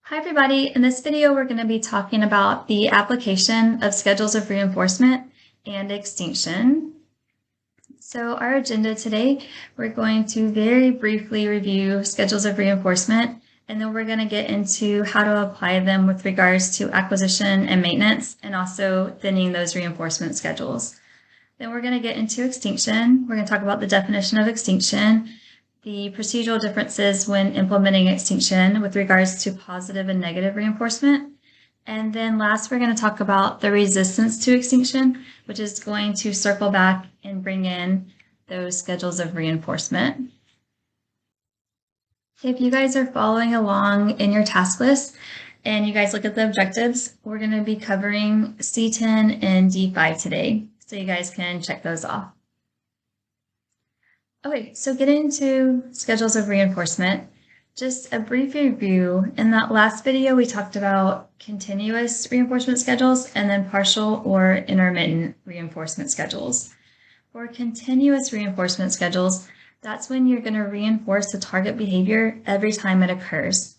Hi everybody, in this video we're going to be talking about the application of schedules of reinforcement and extinction. So our agenda today, we're going to very briefly review schedules of reinforcement, and then we're going to get into how to apply them with regards to acquisition and maintenance, and also thinning those reinforcement schedules. Then we're going to get into extinction. We're going to talk about the definition of extinction, the procedural differences when implementing extinction with regards to positive and negative reinforcement. And then last, we're going to talk about the resistance to extinction, which is going to circle back and bring in those schedules of reinforcement. If you guys are following along in your task list and you guys look at the objectives, we're going to be covering C10 and D5 today, so you guys can check those off. Okay, so getting into schedules of reinforcement, just a brief review. In that last video, we talked about continuous reinforcement schedules and then partial or intermittent reinforcement schedules. For continuous reinforcement schedules, that's when you're going to reinforce the target behavior every time it occurs.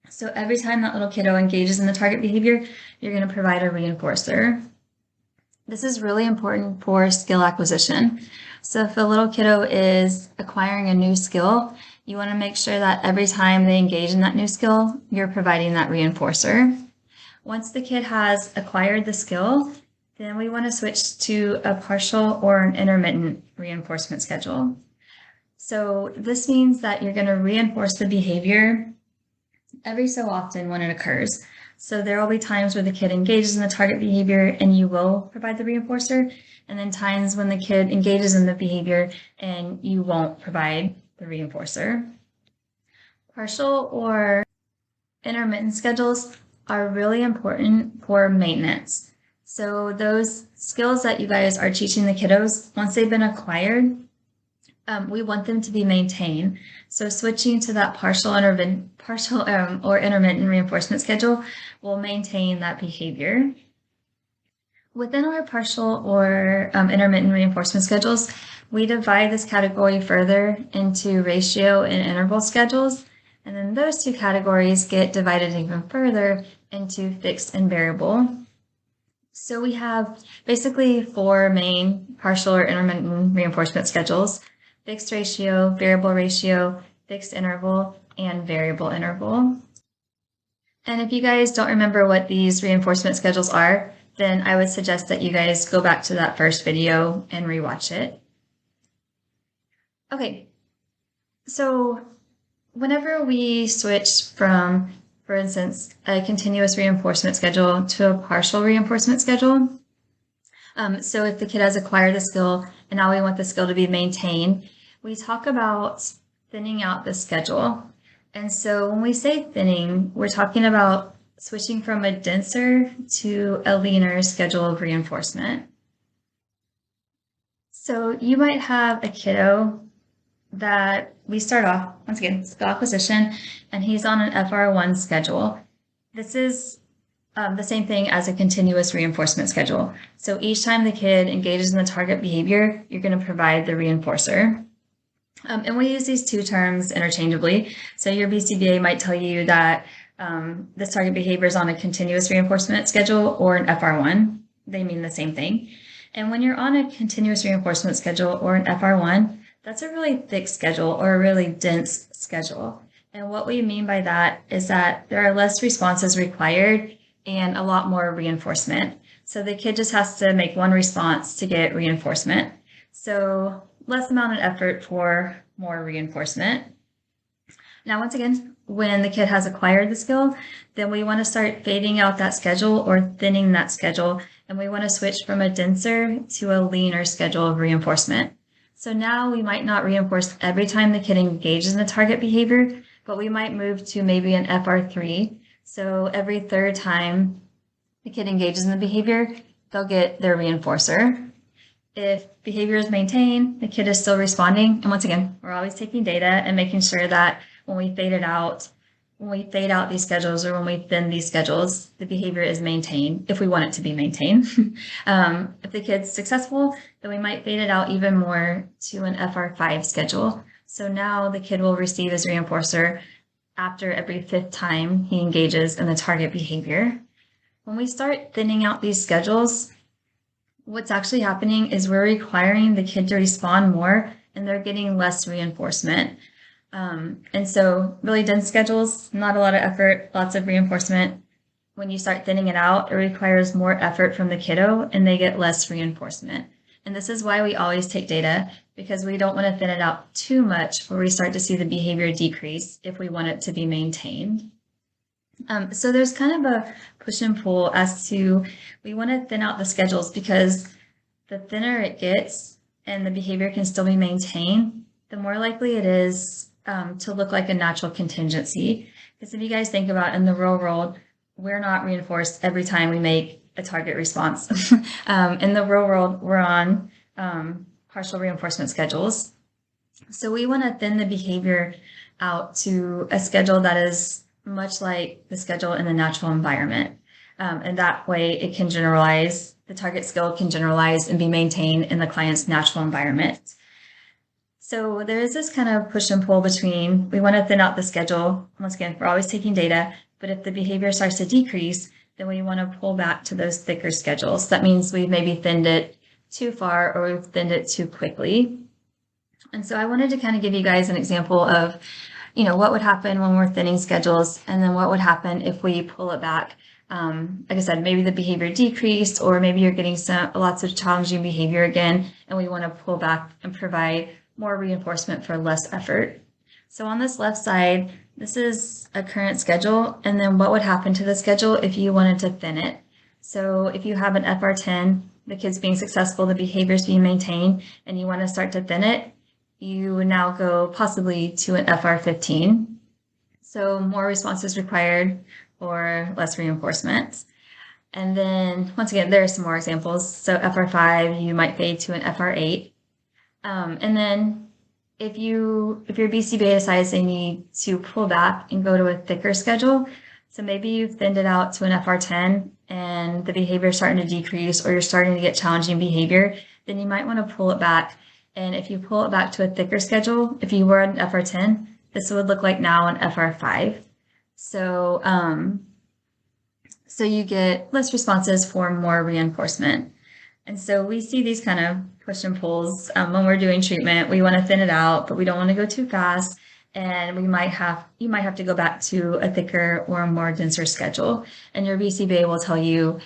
So every time that little kiddo engages in the target behavior, you're going to provide a reinforcer. This is really important for skill acquisition. So if a little kiddo is acquiring a new skill, you want to make sure that every time they engage in that new skill, you're providing that reinforcer. Once the kid has acquired the skill, then we want to switch to a partial or an intermittent reinforcement schedule. So this means that you're going to reinforce the behavior every so often when it occurs. So there will be times where the kid engages in the target behavior and you will provide the reinforcer, and then times when the kid engages in the behavior and you won't provide the reinforcer. Partial or intermittent schedules are really important for maintenance. So those skills that you guys are teaching the kiddos, once they've been acquired, we want them to be maintained. So switching to that partial or intermittent reinforcement schedule will maintain that behavior. Within our partial or intermittent reinforcement schedules, we divide this category further into ratio and interval schedules, and then those two categories get divided even further into fixed and variable. So we have basically four main partial or intermittent reinforcement schedules: fixed ratio, variable ratio, fixed interval, and variable interval. And if you guys don't remember what these reinforcement schedules are, then I would suggest that you guys go back to that first video and rewatch it. Okay, so whenever we switch from, for instance, a continuous reinforcement schedule to a partial reinforcement schedule, so if the kid has acquired the skill and now we want the skill to be maintained, we talk about thinning out the schedule. And so when we say thinning, we're talking about switching from a denser to a leaner schedule of reinforcement. So you might have a kiddo that we start off, once again, skill acquisition, and he's on an FR1 schedule. This is the same thing as a continuous reinforcement schedule. So each time the kid engages in the target behavior, you're going to provide the reinforcer. And we use these two terms interchangeably. So your BCBA might tell you that this target behavior is on a continuous reinforcement schedule or an FR1. They mean the same thing. And when you're on a continuous reinforcement schedule or an FR1, that's a really thick schedule or a really dense schedule. And what we mean by that is that there are less responses required and a lot more reinforcement. So the kid just has to make one response to get reinforcement. So less amount of effort for more reinforcement. Now, once again, when the kid has acquired the skill, then we want to start fading out that schedule or thinning that schedule, and we want to switch from a denser to a leaner schedule of reinforcement. So now we might not reinforce every time the kid engages in the target behavior, but we might move to maybe an FR3. So every third time the kid engages in the behavior, they'll get their reinforcer. If behavior is maintained, the kid is still responding. And once again, we're always taking data and making sure that when we fade out these schedules or when we thin these schedules, the behavior is maintained if we want it to be maintained. If the kid's successful, then we might fade it out even more to an FR5 schedule. So now the kid will receive his reinforcer after every fifth time he engages in the target behavior. When we start thinning out these schedules, what's actually happening is we're requiring the kid to respond more and they're getting less reinforcement. And so really dense schedules, not a lot of effort, lots of reinforcement. When you start thinning it out, it requires more effort from the kiddo and they get less reinforcement. And this is why we always take data, because we don't want to thin it out too much where we start to see the behavior decrease if we want it to be maintained. So there's kind of a push and pull as to, we want to thin out the schedules because the thinner it gets and the behavior can still be maintained, the more likely it is to look like a natural contingency. Because if you guys think about in the real world, we're not reinforced every time we make a target response. In the real world, we're on partial reinforcement schedules. So we want to thin the behavior out to a schedule that is much like the schedule in the natural environment. And that way it can generalize, the target skill can generalize and be maintained in the client's natural environment. So there is this kind of push and pull between, we want to thin out the schedule. Once again, we're always taking data, but if the behavior starts to decrease, then we want to pull back to those thicker schedules. That means we've maybe thinned it too far or we've thinned it too quickly. And so I wanted to kind of give you guys an example of, what would happen when we're thinning schedules, and then what would happen if we pull it back. Like I said, maybe the behavior decreased, or maybe you're getting lots of challenging behavior again, and we want to pull back and provide more reinforcement for less effort. So on this left side, this is a current schedule, and then what would happen to the schedule if you wanted to thin it. So if you have an FR10, the kid's being successful, the behavior is being maintained, and you want to start to thin it, you would now go possibly to an FR15. So more responses required or less reinforcement. And then once again, there are some more examples. So FR5, you might fade to an FR8. And then if your BCBA decides they need to pull back and go to a thicker schedule, so maybe you've thinned it out to an FR10 and the behavior is starting to decrease or you're starting to get challenging behavior, then you might want to pull it back. And if you pull it back to a thicker schedule, if you were an FR10, this would look like now an FR5. So, so you get less responses for more reinforcement. And so we see these kind of push and pulls when we're doing treatment. We want to thin it out, but we don't want to go too fast. And you might have to go back to a thicker or a more denser schedule. And your BCBA will tell you,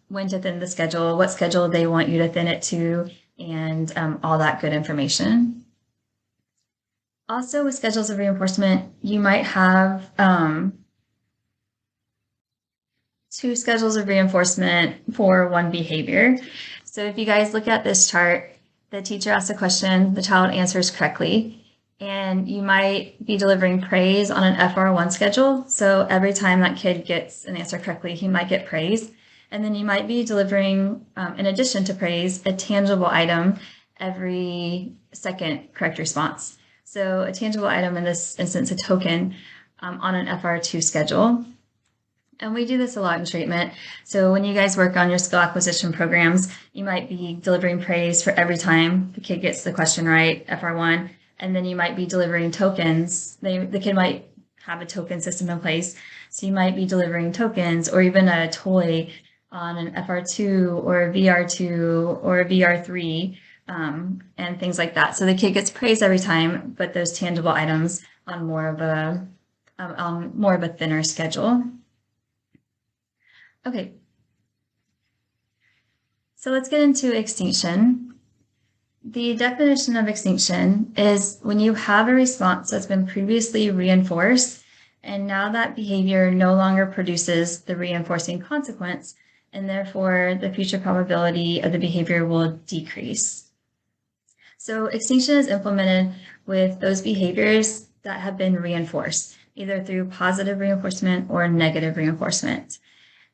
when to thin the schedule, what schedule they want you to thin it to, and all that good information. Also, with schedules of reinforcement, you might have two schedules of reinforcement for one behavior. So if you guys look at this chart, the teacher asks a question, the child answers correctly, and you might be delivering praise on an FR1 schedule. So every time that kid gets an answer correctly, he might get praise. And then you might be delivering, in addition to praise, a tangible item every second correct response. So a tangible item, in this instance, a token, on an FR2 schedule. And we do this a lot in treatment. So when you guys work on your skill acquisition programs, you might be delivering praise for every time the kid gets the question right, FR1, and then you might be delivering tokens. The kid might have a token system in place. So you might be delivering tokens or even a toy on an FR2 or a VR2 or a VR3, and things like that. So the kid gets praise every time, but those tangible items on more of a thinner schedule. Okay, so let's get into extinction. The definition of extinction is when you have a response that's been previously reinforced, and now that behavior no longer produces the reinforcing consequence, and therefore the future probability of the behavior will decrease. So extinction is implemented with those behaviors that have been reinforced, either through positive reinforcement or negative reinforcement.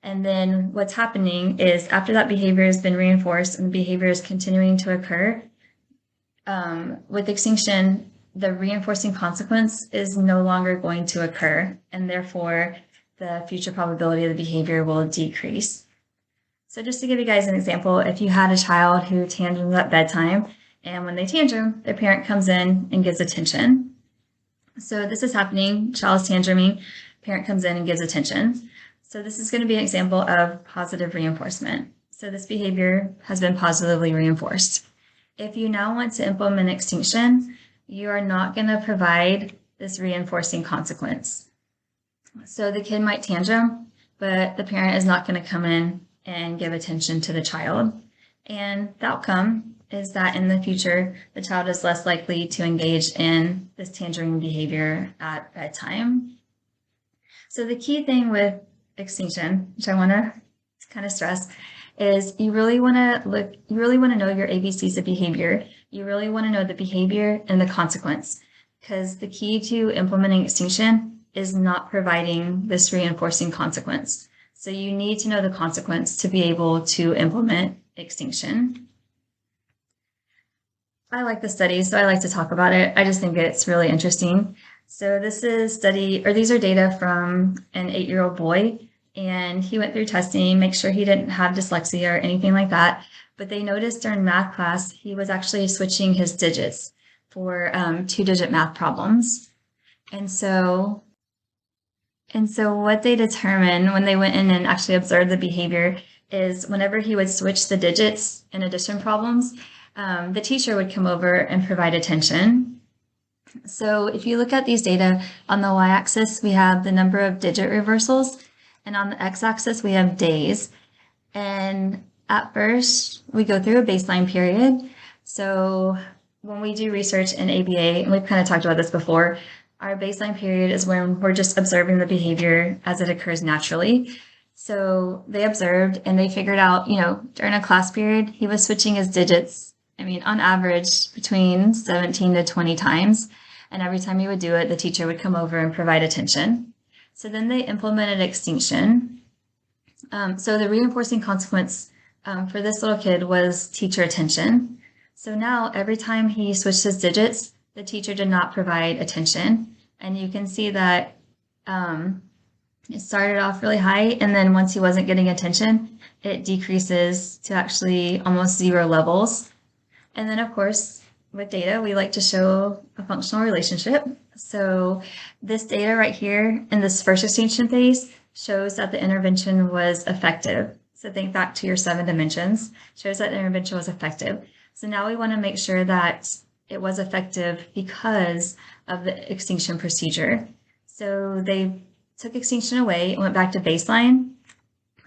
And then what's happening is after that behavior has been reinforced and the behavior is continuing to occur, with extinction, the reinforcing consequence is no longer going to occur, and therefore the future probability of the behavior will decrease. So just to give you guys an example, if you had a child who tantrums at bedtime, and when they tantrum, their parent comes in and gives attention. So this is happening, child is tantruming, parent comes in and gives attention. So this is going to be an example of positive reinforcement. So this behavior has been positively reinforced. If you now want to implement extinction, you are not going to provide this reinforcing consequence. So the kid might tantrum, but the parent is not going to come in and give attention to the child. And the outcome is that in the future, the child is less likely to engage in this tantruming behavior at bedtime. So the key thing with extinction, which I want to kind of stress, is you really want to know your ABCs of behavior. You really want to know the behavior and the consequence, because the key to implementing extinction is not providing this reinforcing consequence. So you need to know the consequence to be able to implement extinction. I like the study, so I like to talk about it. I just think it's really interesting. So these are data from an 8-year-old boy, and he went through testing, make sure he didn't have dyslexia or anything like that. But they noticed during math class, he was actually switching his digits for 2-digit math problems. And so what they determined when they went in and actually observed the behavior is whenever he would switch the digits in addition problems, the teacher would come over and provide attention. So if you look at these data, on the y-axis, we have the number of digit reversals, and on the x-axis, we have days. And at first, we go through a baseline period. So when we do research in ABA, and we've kind of talked about this before, our baseline period is when we're just observing the behavior as it occurs naturally. So they observed and they figured out, during a class period, he was switching his digits, on average between 17 to 20 times. And every time he would do it, the teacher would come over and provide attention. So then they implemented extinction. So the reinforcing consequence for this little kid was teacher attention. So now every time he switched his digits, the teacher did not provide attention. And you can see that it started off really high, and then once he wasn't getting attention, it decreases to actually almost 0 levels. And then, of course, with data, we like to show a functional relationship. So this data right here in this first extinction phase shows that the intervention was effective. So think back to your 7 dimensions, shows that the intervention was effective. So now we want to make sure that it was effective because of the extinction procedure. So they took extinction away and went back to baseline.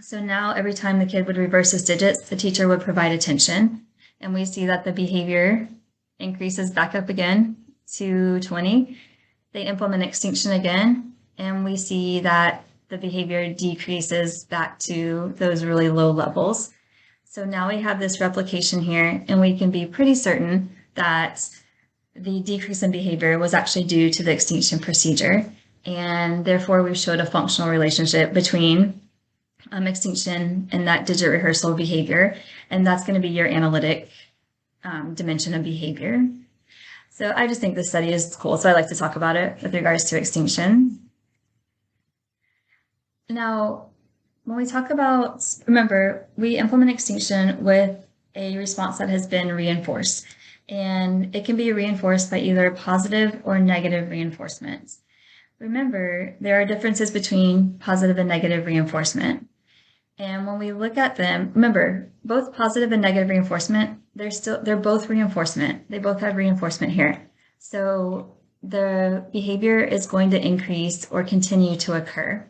So now every time the kid would reverse his digits, the teacher would provide attention. And we see that the behavior increases back up again to 20. They implement extinction again, and we see that the behavior decreases back to those really low levels. So now we have this replication here, and we can be pretty certain that the decrease in behavior was actually due to the extinction procedure. And therefore, we've showed a functional relationship between extinction and that digit rehearsal behavior. And that's going to be your analytic dimension of behavior. So I just think this study is cool. So I like to talk about it with regards to extinction. Now, when we talk about, remember, we implement extinction with a response that has been reinforced. And it can be reinforced by either positive or negative reinforcement. Remember, there are differences between positive and negative reinforcement. And when we look at them, remember, both positive and negative reinforcement, they're both reinforcement. They both have reinforcement here. So the behavior is going to increase or continue to occur.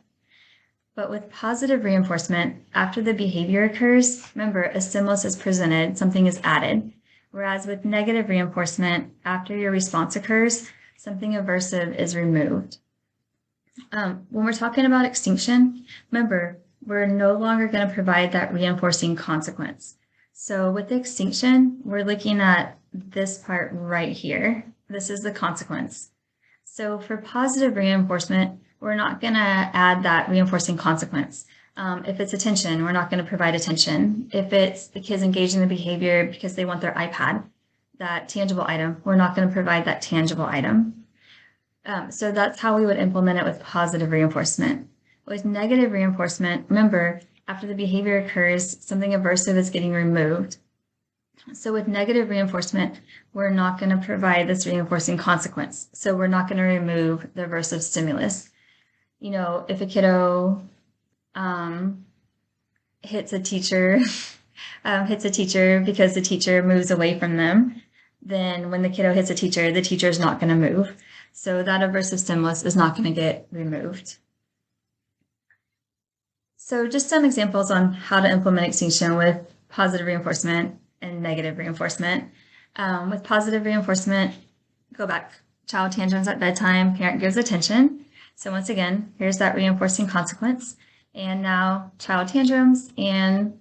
But with positive reinforcement, after the behavior occurs, remember, a stimulus is presented, something is added. Whereas with negative reinforcement, after your response occurs, something aversive is removed. When we're talking about extinction, remember, we're no longer going to provide that reinforcing consequence. So with extinction, we're looking at this part right here. This is the consequence. So for positive reinforcement, we're not going to add that reinforcing consequence. If it's attention, we're not going to provide attention. If it's the kids engaging in the behavior because they want their iPad, that tangible item, we're not going to provide that tangible item. So that's how we would implement it with positive reinforcement. With negative reinforcement, remember, after the behavior occurs, something aversive is getting removed. So with negative reinforcement, we're not going to provide this reinforcing consequence. So we're not going to remove the aversive stimulus. If a kiddo hits a teacher, because the teacher moves away from them, then when the kiddo hits a teacher, the teacher is not going to move. So that aversive stimulus is not going to get removed. So just some examples on how to implement extinction with positive reinforcement and negative reinforcement. With positive reinforcement, go back. Child tantrums at bedtime, parent gives attention. So once again, here's that reinforcing consequence. And now child tantrums and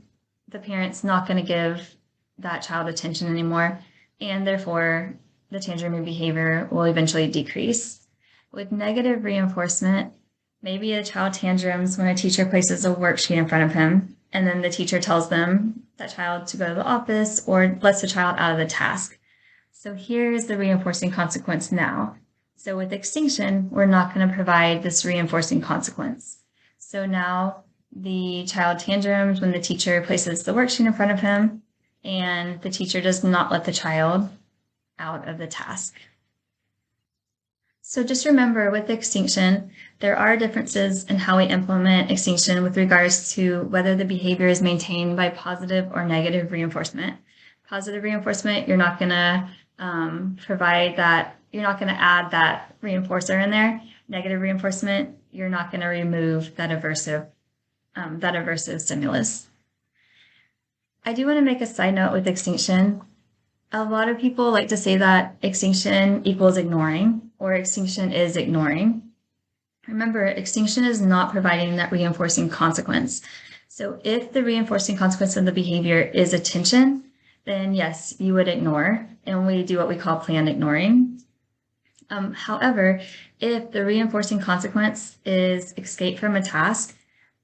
the parent's not going to give that child attention anymore. And therefore, the tantrum behavior will eventually decrease. With negative reinforcement, maybe a child tantrums when a teacher places a worksheet in front of him, and then the teacher tells that child to go to the office or lets the child out of the task. So here's the reinforcing consequence now. So with extinction, we're not going to provide this reinforcing consequence. So now the child tantrums when the teacher places the worksheet in front of him, and the teacher does not let the child out of the task. So just remember, with extinction, there are differences in how we implement extinction with regards to whether the behavior is maintained by positive or negative reinforcement. Positive reinforcement, you're not going to provide that, you're not going to add that reinforcer in there. Negative reinforcement, you're not going to remove that aversive stimulus. I do want to make a side note with extinction. A lot of people like to say that extinction equals ignoring, or extinction is ignoring. Remember, extinction is not providing that reinforcing consequence. So if the reinforcing consequence of the behavior is attention, then yes, you would ignore, and we do what we call planned ignoring. However, if the reinforcing consequence is escape from a task,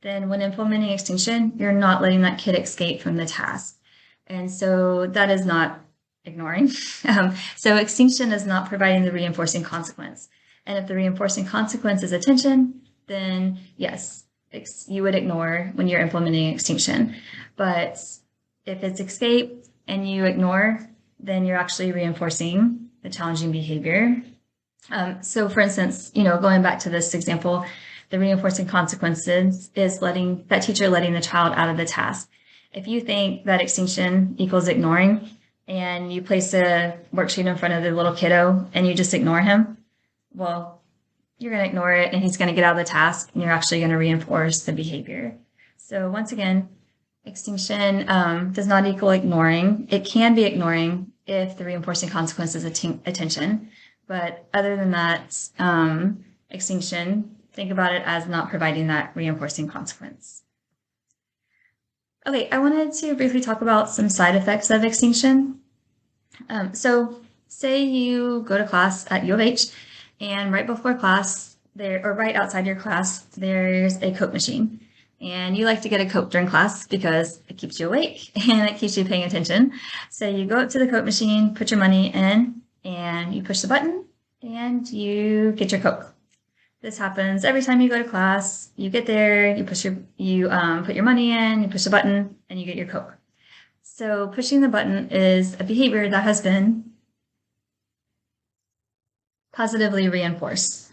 then when implementing extinction, you're not letting that kid escape from the task. And so that is not ignoring. So extinction is not providing the reinforcing consequence. And if the reinforcing consequence is attention, then yes, you would ignore when you're implementing extinction. But if it's escape and you ignore, then you're actually reinforcing the challenging behavior. So for instance, going back to this example, the reinforcing consequences is that teacher letting the child out of the task. If you think that extinction equals ignoring, and you place a worksheet in front of the little kiddo and you just ignore him, well, you're going to ignore it and he's going to get out of the task and you're actually going to reinforce the behavior. So once again, extinction does not equal ignoring. It can be ignoring if the reinforcing consequence is attention. But other than that, extinction, think about it as not providing that reinforcing consequence. Okay, I wanted to briefly talk about some side effects of extinction. So say you go to class at U of H, and right before class, or right outside your class, there's a Coke machine. And you like to get a Coke during class because it keeps you awake and it keeps you paying attention. So you go up to the Coke machine, put your money in, and you push the button, and you get your Coke. This happens every time you go to class. You get there, you put your money in, you push the button, and you get your Coke. So pushing the button is a behavior that has been positively reinforced.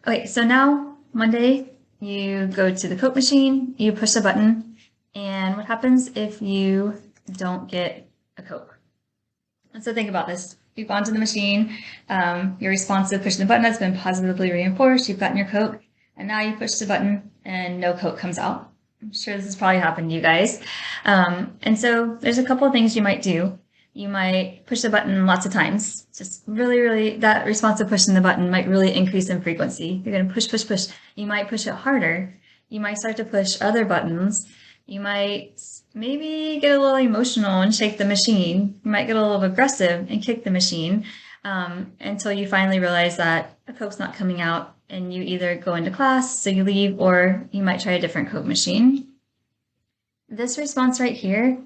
Okay, so now Monday, you go to the Coke machine, you push the button, and what happens if you don't get a Coke? And so think about this. You've gone to the machine, your response to pushing the button has been positively reinforced, you've gotten your Coke, and now you push the button and no Coke comes out. I'm sure this has probably happened to you guys. And so there's a couple of things you might do. You might push the button lots of times. Just really, that response to pushing the button might really increase in frequency. You're going to push, push, push. You might push it harder. You might start to push other buttons. You might maybe get a little emotional and shake the machine. You might get a little aggressive and kick the machine until you finally realize that a Coke's not coming out and you either go into class, so you leave, or you might try a different Coke machine. This response right here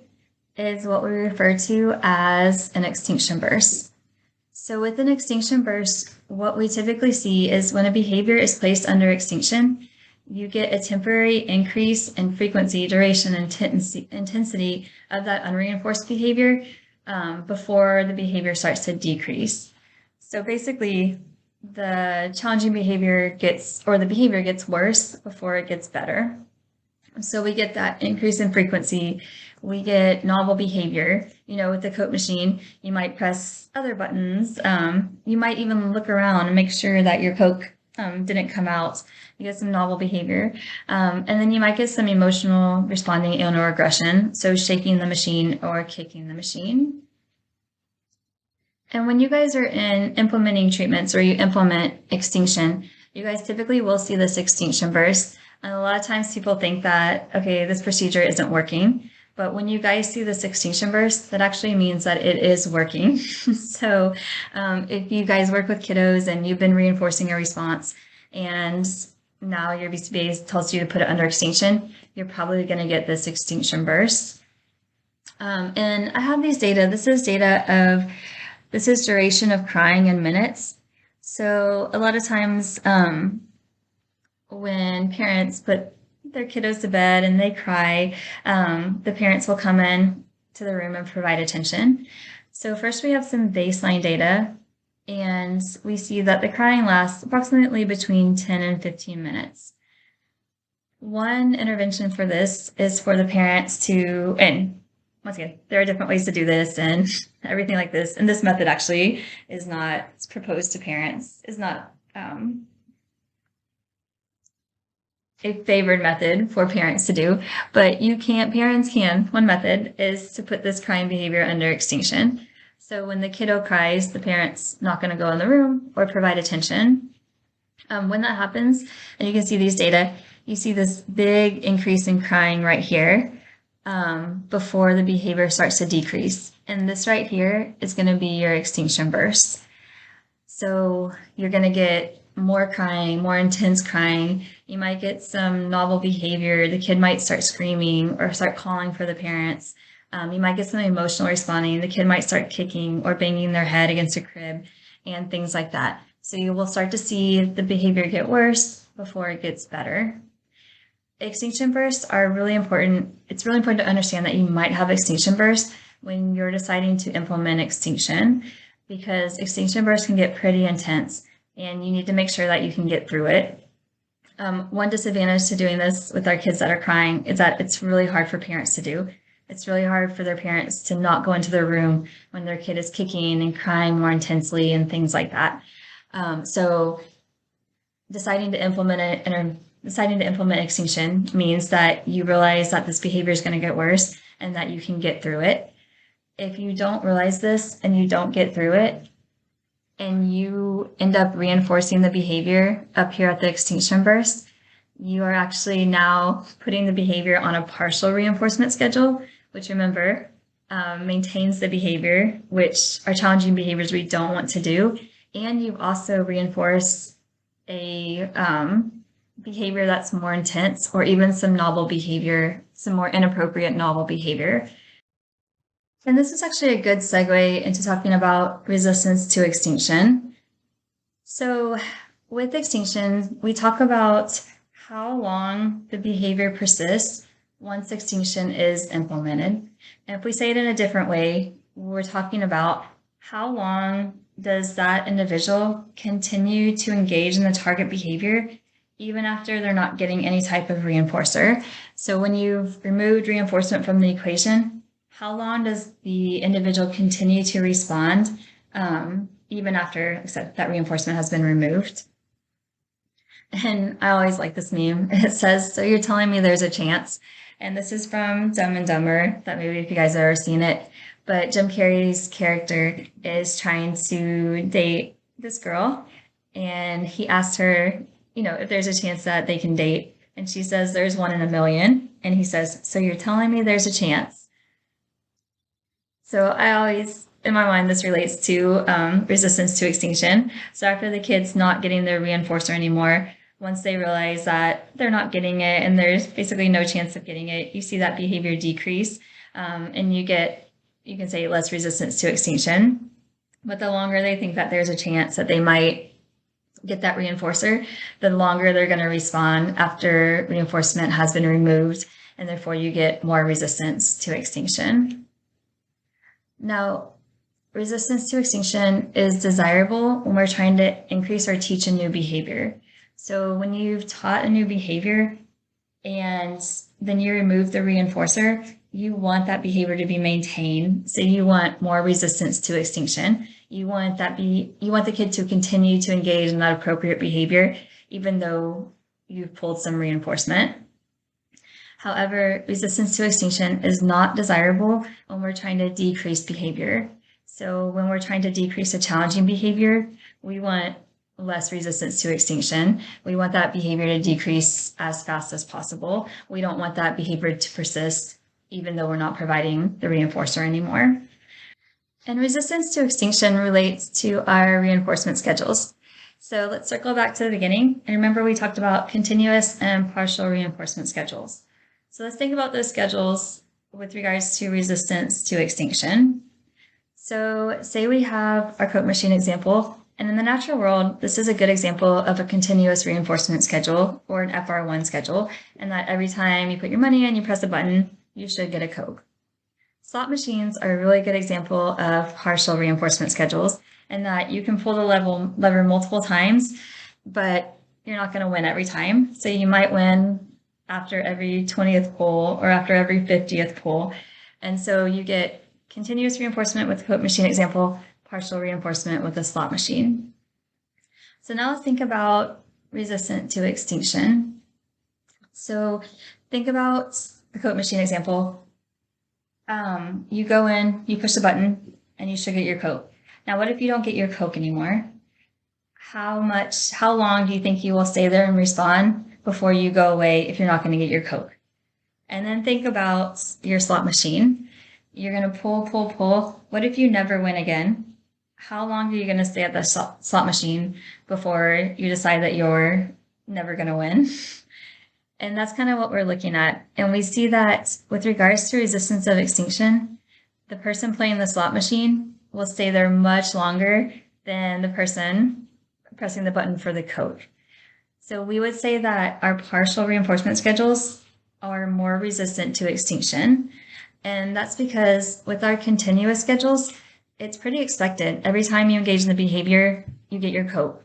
is what we refer to as an extinction burst. So with an extinction burst, what we typically see is when a behavior is placed under extinction, you get a temporary increase in frequency, duration, and intensity of that unreinforced behavior before the behavior starts to decrease. So basically, the challenging behavior the behavior gets worse before it gets better. So we get that increase in frequency. We get novel behavior. With the Coke machine, you might press other buttons. You might even look around and make sure that your Coke didn't come out. You get some novel behavior. And then you might get some emotional responding or aggression. So shaking the machine or kicking the machine. And when you guys are implementing treatments or you implement extinction, you guys typically will see this extinction burst. And a lot of times people think that, okay, this procedure isn't working. But when you guys see this extinction burst, that actually means that it is working. So if you guys work with kiddos and you've been reinforcing a response and now your BCBA tells you to put it under extinction, you're probably going to get this extinction burst. And I have these data. This is duration of crying in minutes. So a lot of times when parents put their kiddos to bed and they cry, the parents will come in to the room and provide attention. So first we have some baseline data, and we see that the crying lasts approximately between 10 and 15 minutes. One intervention for this is for the parents to, and once again, there are different ways to do this and everything like this. And this method actually is not proposed to parents, is not a favored method for parents to do, but parents can. One method is to put this crying behavior under extinction. So when the kiddo cries, the parent's not going to go in the room or provide attention. When that happens, and you can see these data, you see this big increase in crying right here. Before the behavior starts to decrease. And this right here is going to be your extinction burst. So you're going to get more crying, more intense crying. You might get some novel behavior. The kid might start screaming or start calling for the parents. You might get some emotional responding. The kid might start kicking or banging their head against a crib and things like that. So you will start to see the behavior get worse before it gets better. Extinction bursts are really important. It's really important to understand that you might have extinction bursts when you're deciding to implement extinction, because extinction bursts can get pretty intense and you need to make sure that you can get through it. One disadvantage to doing this with our kids that are crying is that it's really hard for parents to do. It's really hard for their parents to not go into their room when their kid is kicking and crying more intensely and things like that. So deciding to implement extinction means that you realize that this behavior is going to get worse and that you can get through it. If you don't realize this and you don't get through it, and you end up reinforcing the behavior up here at the extinction burst, you are actually now putting the behavior on a partial reinforcement schedule, which, remember, maintains the behavior, which are challenging behaviors we don't want to do. And you've also reinforced a behavior that's more intense, or even some novel behavior, some more inappropriate novel behavior. And this is actually a good segue into talking about resistance to extinction. So with extinction, we talk about how long the behavior persists once extinction is implemented. And if we say it in a different way, we're talking about how long does that individual continue to engage in the target behavior even after they're not getting any type of reinforcer. So when you've removed reinforcement from the equation, how long does the individual continue to respond even after that reinforcement has been removed? And I always like this meme. It says, "So you're telling me there's a chance?" And this is from Dumb and Dumber, that maybe if you guys have ever seen it. But Jim Carrey's character is trying to date this girl, and he asks her, if there's a chance that they can date. And she says, "There's 1 in a million." And he says, "So you're telling me there's a chance?" So I always, in my mind, this relates to resistance to extinction. So after the kid's not getting their reinforcer anymore, once they realize that they're not getting it and there's basically no chance of getting it, you see that behavior decrease, and you can say less resistance to extinction. But the longer they think that there's a chance that they might get that reinforcer, the longer they're going to respond after reinforcement has been removed, and therefore you get more resistance to extinction. Now, resistance to extinction is desirable when we're trying to increase or teach a new behavior. So when you've taught a new behavior and then you remove the reinforcer, you want that behavior to be maintained. So you want more resistance to extinction. You want the kid to continue to engage in that appropriate behavior, even though you've pulled some reinforcement. However, resistance to extinction is not desirable when we're trying to decrease behavior. So when we're trying to decrease a challenging behavior, we want less resistance to extinction. We want that behavior to decrease as fast as possible. We don't want that behavior to persist, even though we're not providing the reinforcer anymore. And resistance to extinction relates to our reinforcement schedules. So let's circle back to the beginning. And remember, we talked about continuous and partial reinforcement schedules. So let's think about those schedules with regards to resistance to extinction. So say we have our Coke machine example, and in the natural world, this is a good example of a continuous reinforcement schedule or an FR1 schedule, and that every time you put your money in, you press a button, you should get a Coke. Slot machines are a really good example of partial reinforcement schedules, in that you can pull the lever multiple times, but you're not going to win every time. So you might win after every 20th pull or after every 50th pull. And so you get continuous reinforcement with the Coke machine example, partial reinforcement with a slot machine. So now let's think about resistant to extinction. So think about the Coke machine example. You go in, you push the button, and you should get your Coke. Now, what if you don't get your Coke anymore? How long do you think you will stay there and respond before you go away if you're not going to get your Coke? And then think about your slot machine. You're going to pull, pull, pull. What if you never win again? How long are you going to stay at the slot machine before you decide that you're never going to win? And that's kind of what we're looking at. And we see that with regards to resistance of extinction, the person playing the slot machine will stay there much longer than the person pressing the button for the Coke. So we would say that our partial reinforcement schedules are more resistant to extinction. And that's because with our continuous schedules, it's pretty expected. Every time you engage in the behavior, you get your Coke.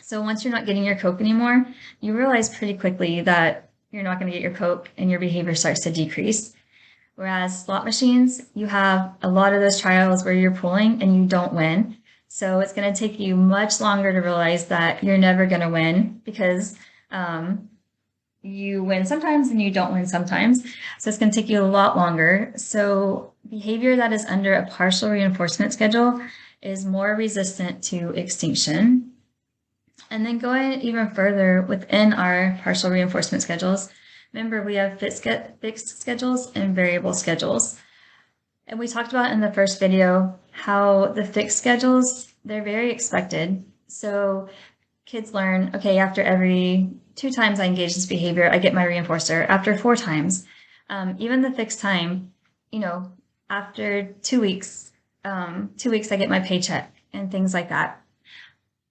So once you're not getting your Coke anymore, you realize pretty quickly that you're not going to get your Coke and your behavior starts to decrease. Whereas slot machines, you have a lot of those trials where you're pulling and you don't win. So it's going to take you much longer to realize that you're never going to win because you win sometimes and you don't win sometimes. So it's going to take you a lot longer. So behavior that is under a partial reinforcement schedule is more resistant to extinction. And then going even further within our partial reinforcement schedules, remember we have fixed schedules and variable schedules. And we talked about in the first video how the fixed schedules, they're very expected. So kids learn, okay, after every 2 times I engage this behavior, I get my reinforcer. After 4 times, even the fixed time, after 2 weeks, 2 weeks I get my paycheck and things like that.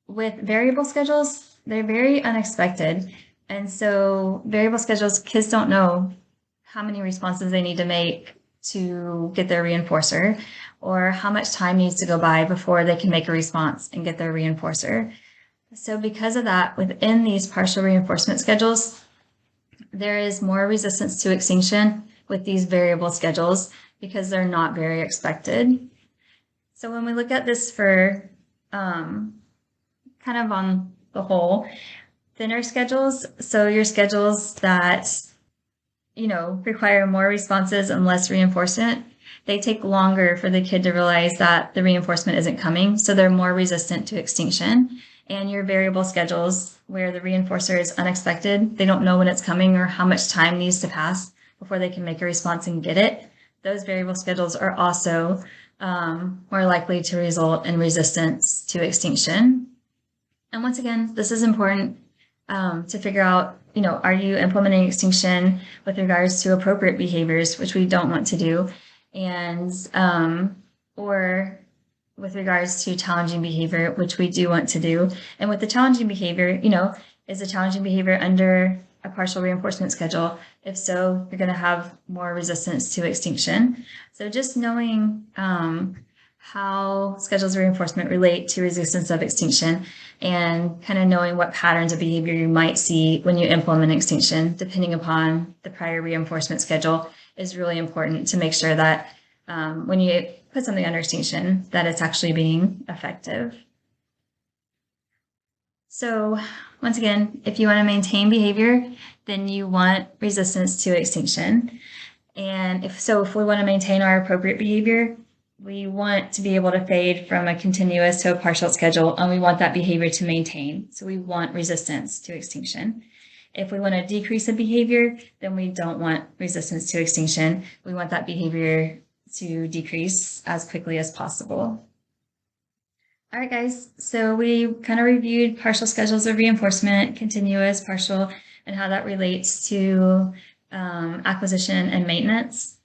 With variable schedules, they're very unexpected. And so variable schedules, kids don't know how many responses they need to make to get their reinforcer or how much time needs to go by before they can make a response and get their reinforcer. So because of that, within these partial reinforcement schedules, there is more resistance to extinction with these variable schedules because they're not very expected. So when we look at this for kind of on the whole, thinner schedules, so your schedules that, require more responses and less reinforcement, they take longer for the kid to realize that the reinforcement isn't coming, so they're more resistant to extinction. And your variable schedules, where the reinforcer is unexpected, they don't know when it's coming or how much time needs to pass before they can make a response and get it, those variable schedules are also more likely to result in resistance to extinction. And once again, this is important to figure out, are you implementing extinction with regards to appropriate behaviors, which we don't want to do, and or with regards to challenging behavior, which we do want to do. And with the challenging behavior, is the challenging behavior under a partial reinforcement schedule? If so, you're going to have more resistance to extinction. So just knowing how schedules of reinforcement relate to resistance of extinction and kind of knowing what patterns of behavior you might see when you implement extinction, depending upon the prior reinforcement schedule, is really important to make sure that when you put something under extinction, that it's actually being effective. So once again, if you want to maintain behavior, then you want resistance to extinction. And if we want to maintain our appropriate behavior, we want to be able to fade from a continuous to a partial schedule, and we want that behavior to maintain. So we want resistance to extinction. If we want to decrease a behavior, then we don't want resistance to extinction. We want that behavior to decrease as quickly as possible. All right, guys, so we kind of reviewed partial schedules of reinforcement, continuous, partial, and how that relates to acquisition and maintenance.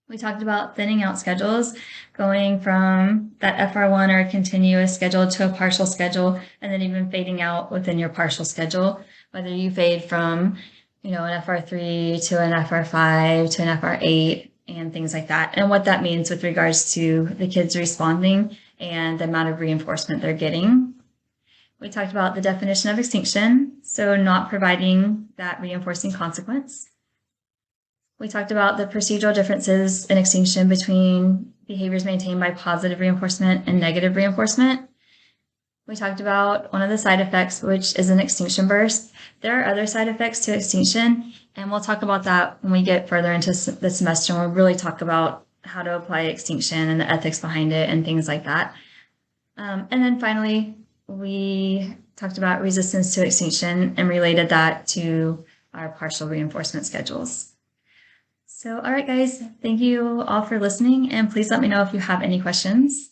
We talked about thinning out schedules, going from that FR1 or a continuous schedule to a partial schedule, and then even fading out within your partial schedule, whether you fade from, an FR3 to an FR5 to an FR8 and things like that, and what that means with regards to the kids responding and the amount of reinforcement they're getting. We talked about the definition of extinction, so not providing that reinforcing consequence. We talked about the procedural differences in extinction between behaviors maintained by positive reinforcement and negative reinforcement. We talked about one of the side effects, which is an extinction burst. There are other side effects to extinction, and we'll talk about that when we get further into the semester, and we'll really talk about how to apply extinction and the ethics behind it and things like that. And then finally, we talked about resistance to extinction and related that to our partial reinforcement schedules. So, all right, guys, thank you all for listening, and please let me know if you have any questions.